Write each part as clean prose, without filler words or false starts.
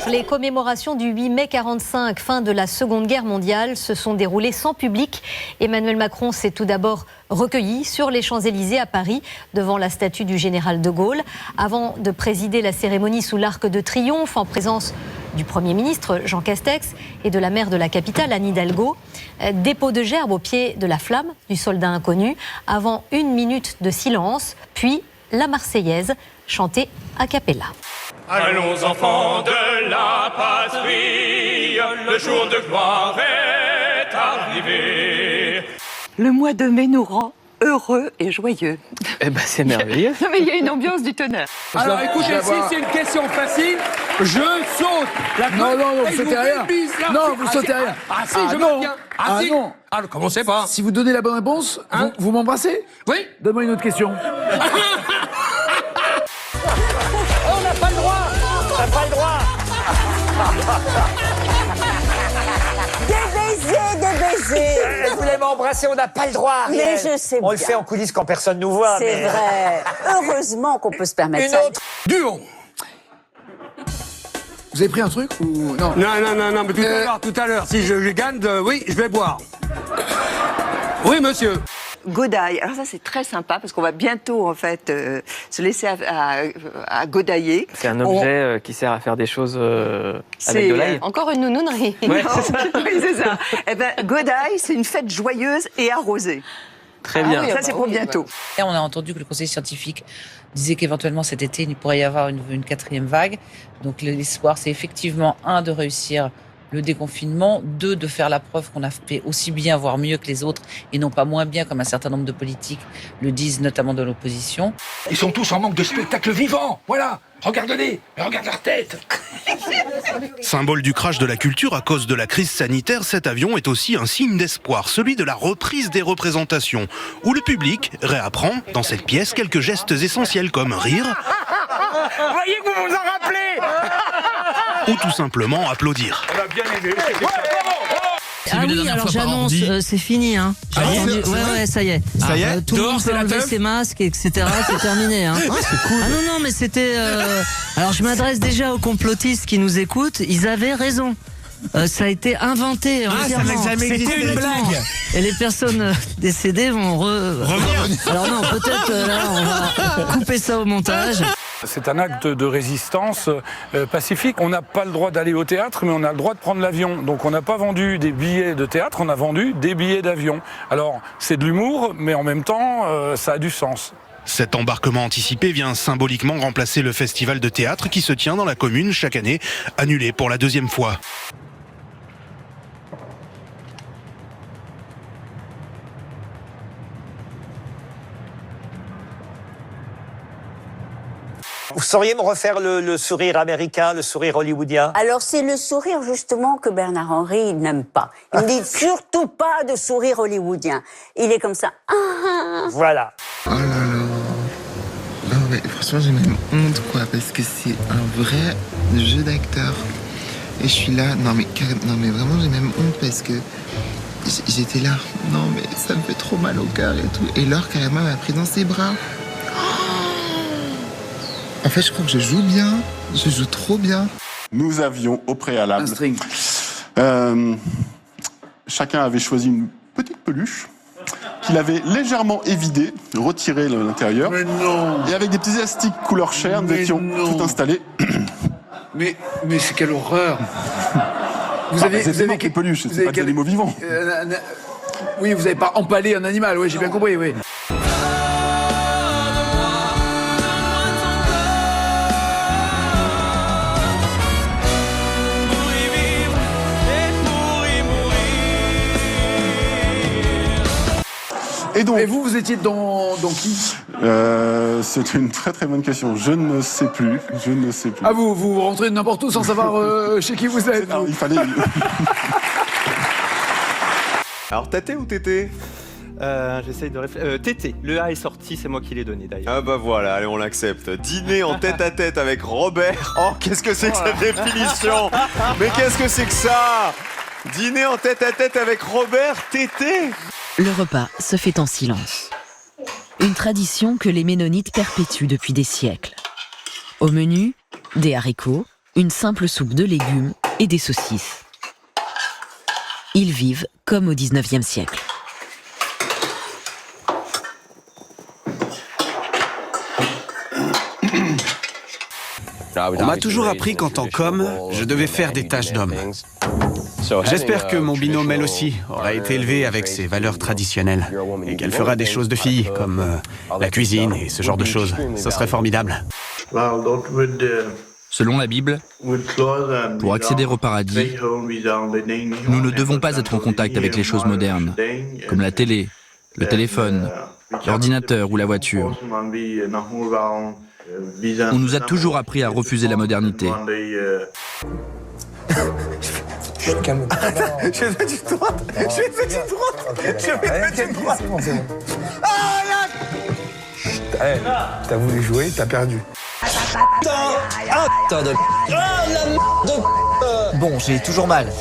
Les commémorations du 8 mai 1945, fin de la Seconde Guerre mondiale, se sont déroulées sans public. Emmanuel Macron s'est tout d'abord recueilli sur les Champs-Élysées à Paris, devant la statue du général de Gaulle, avant de présider la cérémonie sous l'Arc de Triomphe en présence du Premier ministre Jean Castex et de la maire de la capitale Anne Hidalgo. Dépôt de gerbes au pied de la flamme du soldat inconnu, avant 1 minute de silence, puis la Marseillaise chantée a cappella. Allons enfants de la patrie, le jour de gloire est arrivé. Le mois de mai nous rend heureux et joyeux. Eh ben c'est merveilleux. Non mais il y a une ambiance du tonnerre. Alors écoutez, si c'est une question facile, je saute. Non, vous sautez rien. Non, vous sautez rien. Ah si, je me tiens. Ah si. Non. Ah, commencez pas. Si vous donnez la bonne réponse, vous m'embrassez? Oui. Donne-moi une autre question. On n'a pas le droit. On n'a pas le droit. Des baisers. Vous voulez m'embrasser, on n'a pas le droit. Mais Ariel. je sais On le bien. fait en coulisses quand personne nous voit. C'est mais... vrai. Heureusement qu'on peut se permettre Une ça. autre. Duo. Vous avez pris un truc ou non? Non, mais tout à l'heure, si je gagne, oui, je vais boire. Oui, monsieur. Godaille. Alors ça c'est très sympa parce qu'on va bientôt en fait se laisser à godailler. C'est un objet qui sert à faire des choses avec de l'ail. Encore une nounounerie. Ouais, c'est ça. Oui, c'est ça. Eh ben, Godaille, c'est une fête joyeuse et arrosée. Très bien. Ça, c'est pour bientôt. On a entendu que le conseil scientifique disait qu'éventuellement cet été, il pourrait y avoir une 4e vague. Donc l'espoir, c'est effectivement, 1, de réussir le déconfinement, 2, de faire la preuve qu'on a fait aussi bien, voire mieux que les autres, et non pas moins bien, comme un certain nombre de politiques le disent, notamment de l'opposition. Ils sont tous en manque de spectacle vivant. Voilà. Regarde-les. Regarde leur tête. Symbole du crash de la culture à cause de la crise sanitaire, cet avion est aussi un signe d'espoir, celui de la reprise des représentations, où le public réapprend dans cette pièce quelques gestes essentiels comme rire, Voyez que vous vous en rappelez. ou tout simplement applaudir. On a bien aimé. Ah oui, alors j'annonce, c'est fini. Hein. J'ai entendu... Ouais, ça y est. Ça y est. Tout le monde peut enlever ses masques, etc. C'est terminé. Hein. C'est cool. Ah non, mais c'était... Alors je m'adresse déjà aux complotistes qui nous écoutent. Ils avaient raison. Ça a été inventé entièrement. C'était une blague. Et les personnes décédées vont revenir. Alors non, peut-être là, on va couper ça au montage. C'est un acte de résistance pacifique. On n'a pas le droit d'aller au théâtre, mais on a le droit de prendre l'avion. Donc on n'a pas vendu des billets de théâtre, on a vendu des billets d'avion. Alors c'est de l'humour, mais en même temps, ça a du sens. Cet embarquement anticipé vient symboliquement remplacer le festival de théâtre qui se tient dans la commune chaque année, annulé pour la 2e fois. Vous sauriez me refaire le sourire américain, le sourire hollywoodien? Alors c'est le sourire justement que Bernard-Henri n'aime pas. Il ne dit surtout pas de sourire hollywoodien. Il est comme ça. Voilà. Oh là là. Non mais franchement j'ai même honte quoi, parce que c'est un vrai jeu d'acteur. Et je suis là, non mais vraiment j'ai même honte parce que j'étais là, non mais ça me fait trop mal au cœur et tout. Et Laure carrément m'a pris dans ses bras. En fait, je crois que je joue bien. Je joue trop bien. Nous avions au préalable... Un string. Chacun avait choisi une petite peluche qu'il avait légèrement évidée, retiré l'intérieur. Mais non. Et avec des petits élastiques couleur chair, nous étions tout installés. Mais c'est quelle horreur. Vous avez des peluches, c'est pas des animaux vivants. Oui, vous n'avez pas empalé un animal, oui, j'ai bien compris, oui. Et vous étiez dans qui? C'est une très très bonne question. Je ne sais plus. Ah, vous rentrez de n'importe où sans savoir chez qui vous êtes? Non, il fallait... Alors, Tate ou Tété? J'essaye de réfléchir. Tété, le A est sorti, c'est moi qui l'ai donné d'ailleurs. Ah bah voilà, allez, on l'accepte. Dîner en tête-à-tête avec Robert. Oh, qu'est-ce que c'est que cette définition? Mais qu'est-ce que c'est que ça? Dîner en tête-à-tête avec Robert, Tété. Le repas se fait en silence. Une tradition que les Ménonites perpétuent depuis des siècles. Au menu, des haricots, une simple soupe de légumes et des saucisses. Ils vivent comme au 19e siècle. On m'a toujours appris qu'en tant qu'homme, je devais faire des tâches d'homme. J'espère que mon binôme, elle aussi, aura été élevé avec ses valeurs traditionnelles et qu'elle fera des choses de fille, comme la cuisine et ce genre de choses. Ce serait formidable. Selon la Bible, pour accéder au paradis, nous ne devons pas être en contact avec les choses modernes, comme la télé, le téléphone, l'ordinateur ou la voiture. On nous a toujours appris à refuser la modernité. Chut, calme-toi. Je vais mettre une droite. Je vais mettre une droite. Je vais mettre une droite. Ah, là. Chut, hey, t'as voulu jouer, t'as perdu. Bon, j'ai toujours mal.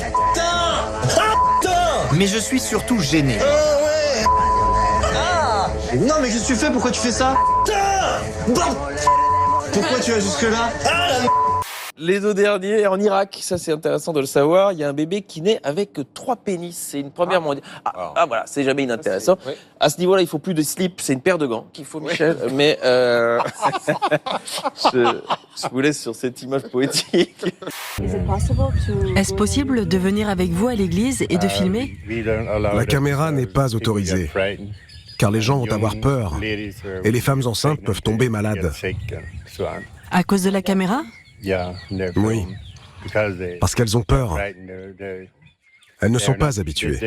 Mais je suis surtout gêné. Non, mais qu'est-ce que tu fais? Pourquoi tu fais ça? Pourquoi tu vas jusque-là? Les deux derniers en Irak, ça c'est intéressant de le savoir. Il y a un bébé qui naît avec 3 pénis. C'est une première mondiale. Voilà, c'est jamais inintéressant. Oui. À ce niveau-là, il faut plus de slip. C'est une paire de gants qu'il faut, Michel. Oui. Mais je vous laisse sur cette image poétique. Est-ce possible de venir avec vous à l'église et de filmer? La caméra n'est pas autorisée, car les gens vont avoir peur. Et les femmes enceintes peuvent tomber malades. À cause de la caméra? Oui, parce qu'elles ont peur. Elles ne sont pas habituées.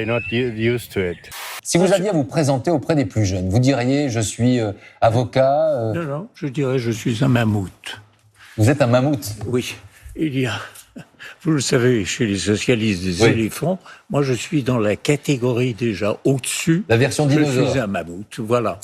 Si vous aviez à vous présenter auprès des plus jeunes, vous diriez « je suis avocat ». Non, je dirais « je suis un mammouth ». Vous êtes un mammouth? Oui, il y a, vous le savez, chez les socialistes des éléphants, moi je suis dans la catégorie déjà au-dessus. La version dinosaure. Je suis un mammouth, voilà.